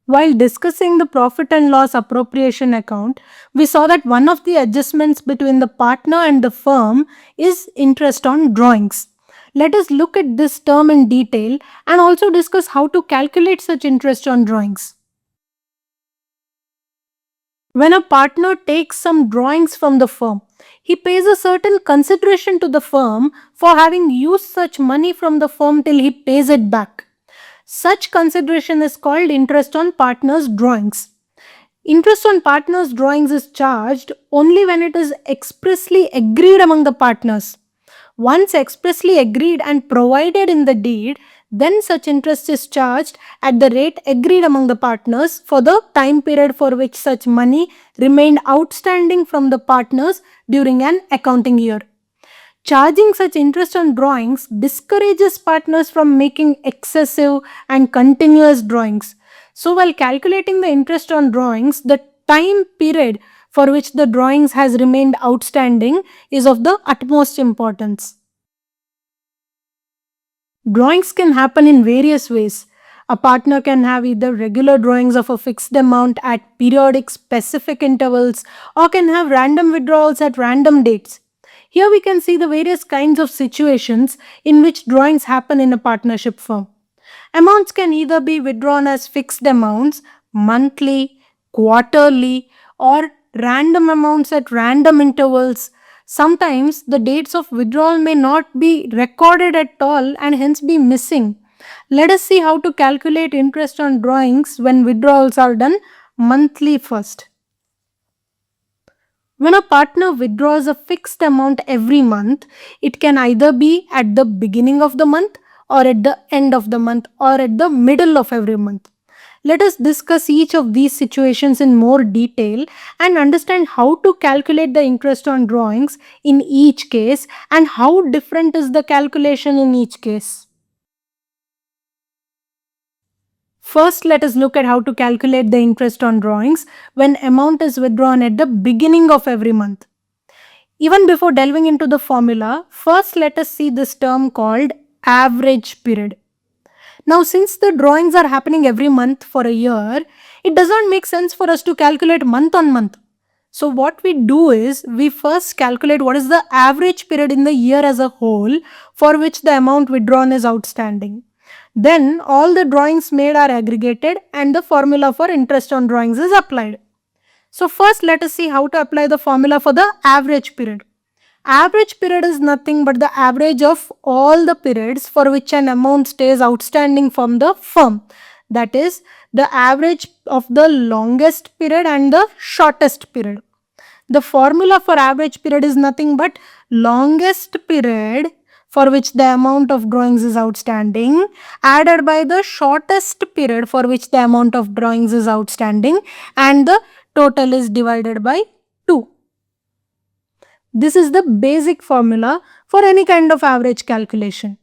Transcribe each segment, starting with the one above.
While discussing the profit and loss appropriation account, we saw that one of the adjustments between the partner and the firm is interest on drawings. Let us look at this term in detail and also discuss how to calculate such interest on drawings. When a partner takes some drawings from the firm, he pays a certain consideration to the firm for having used such money from the firm till he pays it back. Such consideration is called interest on partners' drawings. Interest on partners' drawings is charged only when it is expressly agreed among the partners. Once expressly agreed and provided in the deed, then such interest is charged at the rate agreed among the partners for the time period for which such money remained outstanding from the partners during an accounting year. Charging such interest on drawings discourages partners from making excessive and continuous drawings. So, while calculating the interest on drawings, the time period for which the drawings has remained outstanding is of the utmost importance. Drawings can happen in various ways. A partner can have either regular drawings of a fixed amount at periodic specific intervals or can have random withdrawals at random dates. Here we can see the various kinds of situations in which drawings happen in a partnership firm. Amounts can either be withdrawn as fixed amounts, monthly, quarterly, or random amounts at random intervals. Sometimes the dates of withdrawal may not be recorded at all and hence be missing. Let us see how to calculate interest on drawings when withdrawals are done monthly first. When a partner withdraws a fixed amount every month, it can either be at the beginning of the month or at the end of the month or at the middle of every month. Let us discuss each of these situations in more detail and understand how to calculate the interest on drawings in each case and how different is the calculation in each case. First, let us look at how to calculate the interest on drawings when amount is withdrawn at the beginning of every month. Even before delving into the formula, first let us see this term called average period. Now, since the drawings are happening every month for a year, it does not make sense for us to calculate month on month. So what we do is, we first calculate what is the average period in the year as a whole for which the amount withdrawn is outstanding. Then all the drawings made are aggregated and the formula for interest on drawings is applied. So first let us see how to apply the formula for the average period. Average period is nothing but the average of all the periods for which an amount stays outstanding from the firm. That is the average of the longest period and the shortest period. The formula for average period is nothing but longest period for which the amount of drawings is outstanding added by the shortest period for which the amount of drawings is outstanding and the total is divided by 2. This is the basic formula for any kind of average calculation.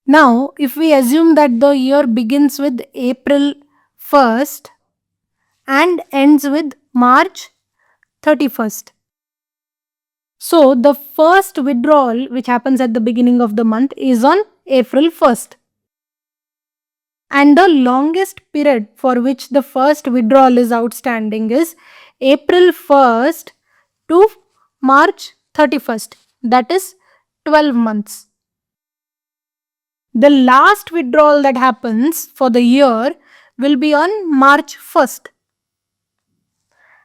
Now, if we assume that the year begins with April 1st and ends with March 31st. So, the first withdrawal which happens at the beginning of the month is on April 1st. And the longest period for which the first withdrawal is outstanding is April 1st to March 31st. That is 12 months. The last withdrawal that happens for the year will be on March 1st.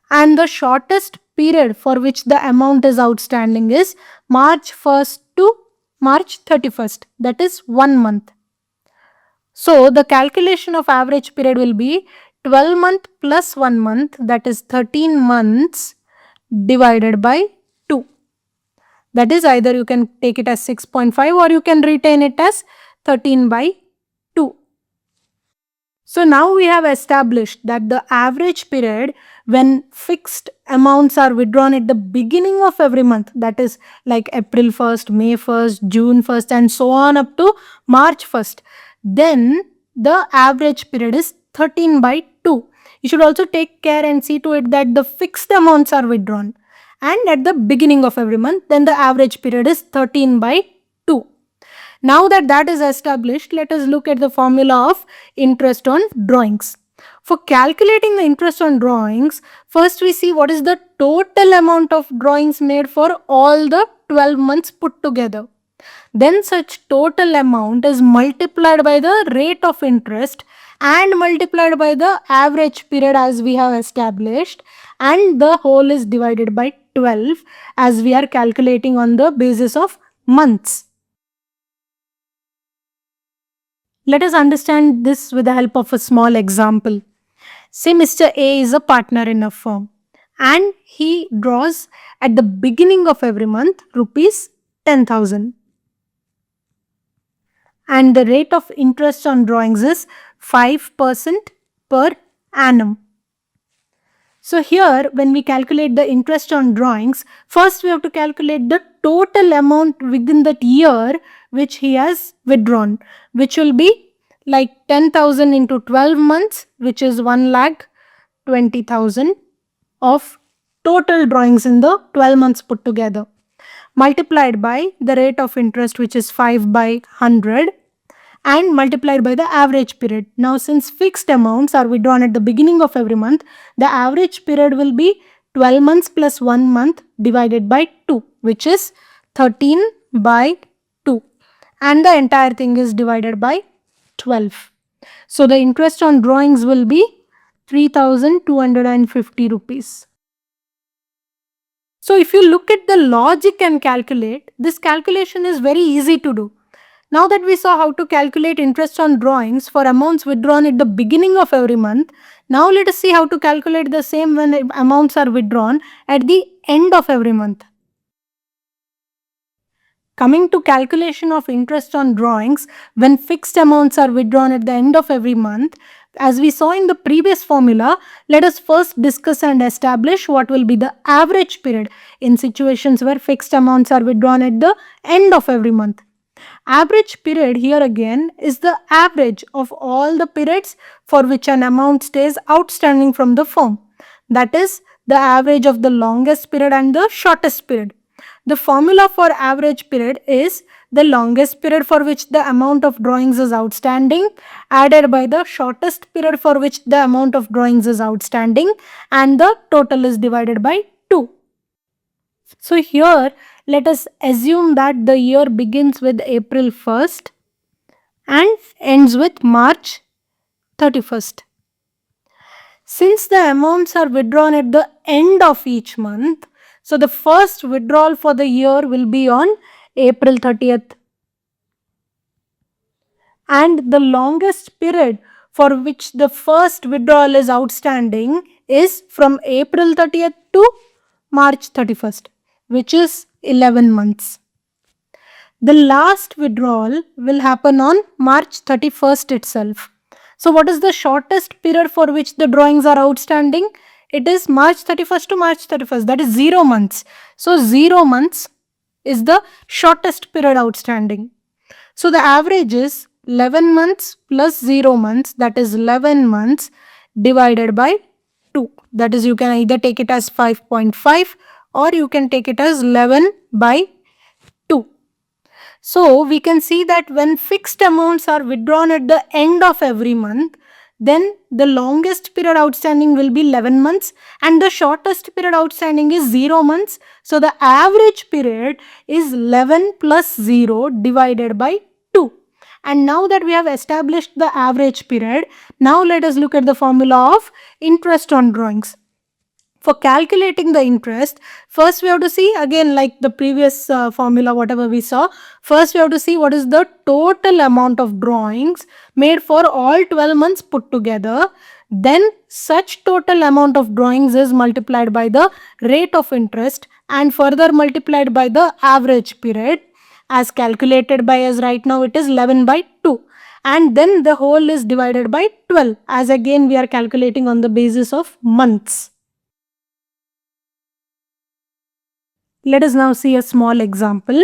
And the shortest period for which the amount is outstanding is March 1st to March 31st. That is 1 month. So, the calculation of average period will be 12 month plus 1 month, that is 13 months divided by 2. That is, either you can take it as 6.5 or you can retain it as 13 by 2. So now we have established that the average period when fixed amounts are withdrawn at the beginning of every month, that is like April 1st, May 1st, June 1st and so on up to March 1st, then the average period is 13 by 2. You should also take care and see to it that the fixed amounts are withdrawn. And at the beginning of every month, then the average period is 13 by 2. Now that is established, let us look at the formula of interest on drawings. For calculating the interest on drawings, first we see what is the total amount of drawings made for all the 12 months put together. Then such total amount is multiplied by the rate of interest and multiplied by the average period as we have established, and the whole is divided by 12 as we are calculating on the basis of months. Let us understand this with the help of a small example. Say Mr. A is a partner in a firm and he draws at the beginning of every month rupees 10,000, and the rate of interest on drawings is 5% per annum. So here when we calculate the interest on drawings, first we have to calculate the total amount within that year which he has withdrawn, which will be like 10,000 into 12 months, which is 1,20,000 of total drawings in the 12 months put together, multiplied by the rate of interest, which is 5 by 100, and multiplied by the average period. Now since fixed amounts are withdrawn at the beginning of every month, the average period will be 12 months plus 1 month divided by 2, which is 13 by 2, and the entire thing is divided by 12. So the interest on drawings will be 3,250 rupees. So if you look at the logic and calculate, this calculation is very easy to do. Now that we saw how to calculate interest on drawings for amounts withdrawn at the beginning of every month, now let us see how to calculate the same when amounts are withdrawn at the end of every month. Coming to calculation of interest on drawings when fixed amounts are withdrawn at the end of every month, as we saw in the previous formula, let us first discuss and establish what will be the average period in situations where fixed amounts are withdrawn at the end of every month. Average period here again is the average of all the periods for which an amount stays outstanding from the firm. That is the average of the longest period and the shortest period. The formula for average period is the longest period for which the amount of drawings is outstanding added by the shortest period for which the amount of drawings is outstanding, and the total is divided by 2. So here let us assume that the year begins with April 1st and ends with March 31st. Since the amounts are withdrawn at the end of each month, so the first withdrawal for the year will be on April 30th. And the longest period for which the first withdrawal is outstanding is from April 30th to March 31st, which is 11 months. The last withdrawal will happen on March 31st itself. So what is the shortest period for which the drawings are outstanding? It is March 31st to March 31st, that is 0 months. So 0 months is the shortest period outstanding. So the average is 11 months plus 0 months, that is 11 months divided by 2. That is, you can either take it as 5.5 or you can take it as 11 by 2. So we can see that when fixed amounts are withdrawn at the end of every month, then the longest period outstanding will be 11 months and the shortest period outstanding is 0 months. So the average period is 11 plus 0 divided by 2. And now that we have established the average period, now let us look at the formula of interest on drawings. For calculating the interest, first we have to see, again like the previous formula whatever we saw, first we have to see what is the total amount of drawings made for all 12 months put together. Then such total amount of drawings is multiplied by the rate of interest and further multiplied by the average period. As calculated by us right now, it is 11 by 2. And then the whole is divided by 12, as again we are calculating on the basis of months. Let us now see a small example.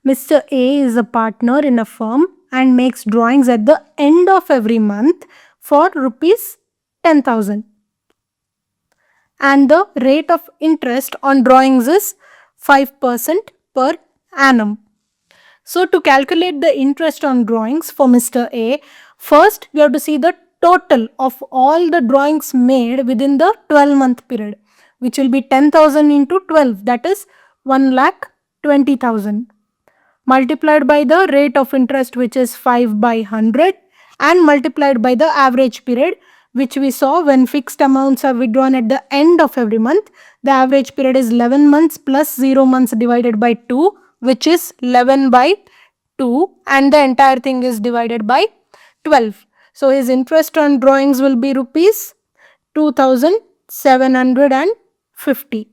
Mr. A is a partner in a firm and makes drawings at the end of every month for rupees 10,000. And the rate of interest on drawings is 5% per annum. So to calculate the interest on drawings for Mr. A, first we have to see the total of all the drawings made within the 12-month period, which will be 10,000 into 12, that is 1,20,000, multiplied by the rate of interest, which is 5 by 100, and multiplied by the average period, which we saw when fixed amounts are withdrawn at the end of every month. The average period is 11 months plus 0 months divided by 2, which is 11 by 2, and the entire thing is divided by 12. So his interest on drawings will be rupees 2,750.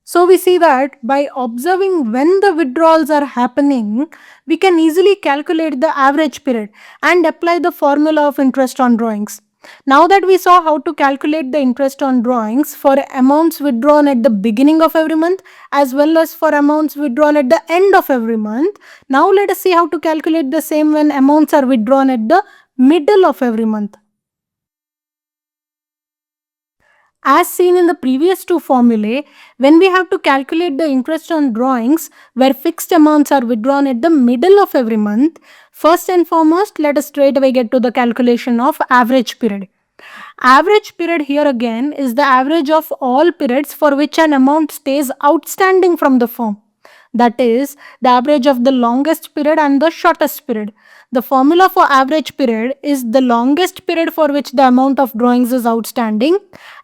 So we see that by observing when the withdrawals are happening, we can easily calculate the average period and apply the formula of interest on drawings. Now that we saw how to calculate the interest on drawings for amounts withdrawn at the beginning of every month as well as for amounts withdrawn at the end of every month, now let us see how to calculate the same when amounts are withdrawn at the middle of every month. As seen in the previous two formulae, when we have to calculate the interest on drawings where fixed amounts are withdrawn at the middle of every month, first and foremost, let us straight away get to the calculation of average period. Average period here again is the average of all periods for which an amount stays outstanding from the firm. That is the average of the longest period and the shortest period. The formula for average period is the longest period for which the amount of drawings is outstanding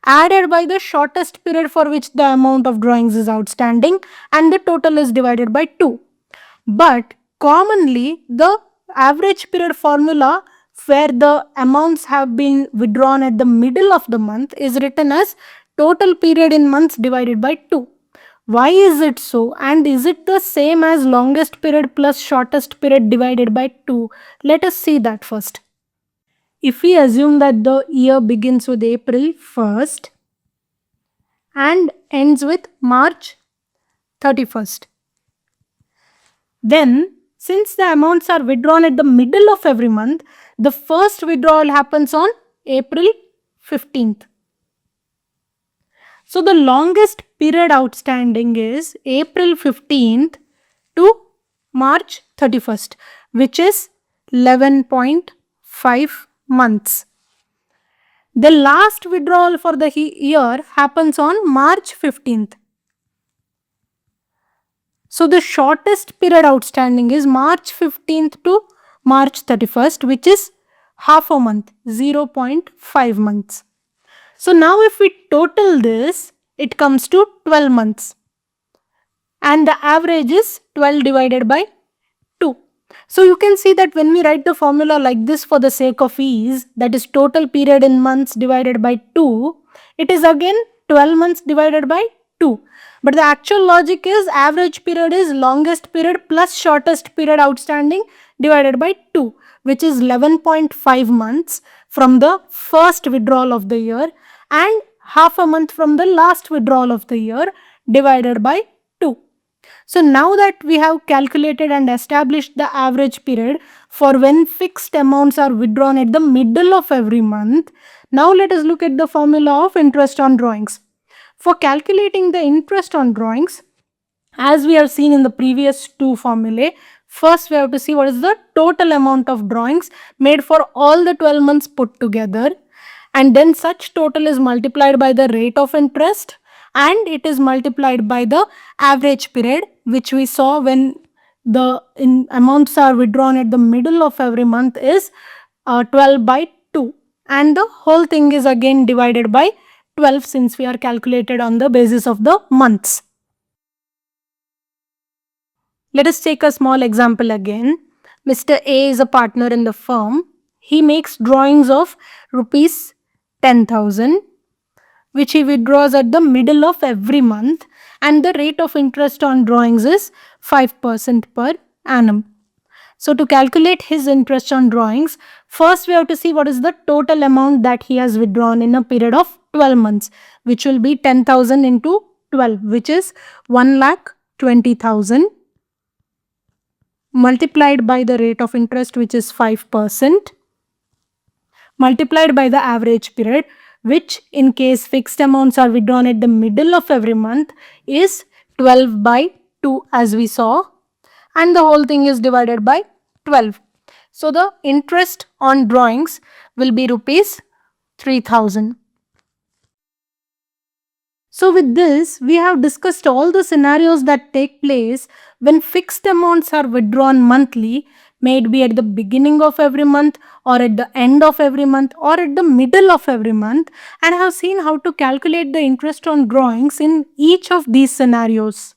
added by the shortest period for which the amount of drawings is outstanding, and the total is divided by 2. But commonly the average period formula where the amounts have been withdrawn at the middle of the month is written as total period in months divided by 2. Why is it so, and is it the same as longest period plus shortest period divided by 2? Let us see that first. If we assume that the year begins with April 1st and ends with March 31st, then since the amounts are withdrawn at the middle of every month, the first withdrawal happens on April 15th. So the longest period outstanding is April 15th to March 31st, which is 11.5 months. The last withdrawal for the year happens on March 15th. So the shortest period outstanding is March 15th to March 31st, which is half a month, 0.5 months. So now if we total this, it comes to 12 months. And the average is 12 divided by 2. So you can see that when we write the formula like this for the sake of ease, that is total period in months divided by 2, it is again 12 months divided by 2. But the actual logic is average period is longest period plus shortest period outstanding divided by 2, which is 11.5 months from the first withdrawal of the year and half a month from the last withdrawal of the year divided by 2. So now that we have calculated and established the average period for when fixed amounts are withdrawn at the middle of every month, now let us look at the formula of interest on drawings. For calculating the interest on drawings, as we have seen in the previous two formulae, first we have to see what is the total amount of drawings made for all the 12 months put together, and then such total is multiplied by the rate of interest and it is multiplied by the average period, which we saw when the amounts are withdrawn at the middle of every month is 12 by 2, and the whole thing is again divided by 12 since we are calculated on the basis of the months. Let us take a small example again. Mr. A is a partner in the firm. He makes drawings of rupees 10,000 which he withdraws at the middle of every month, and the rate of interest on drawings is 5% per annum. So to calculate his interest on drawings, first we have to see what is the total amount that he has withdrawn in a period of 12 months, which will be 10,000 into 12, which is 1,20,000 multiplied by the rate of interest, which is 5%, multiplied by the average period, which in case fixed amounts are withdrawn at the middle of every month is 12 by 2 as we saw, and the whole thing is divided by 12. So the interest on drawings will be rupees 3000. So, with this, we have discussed all the scenarios that take place when fixed amounts are withdrawn monthly, may it be at the beginning of every month, or at the end of every month, or at the middle of every month, and have seen how to calculate the interest on drawings in each of these scenarios.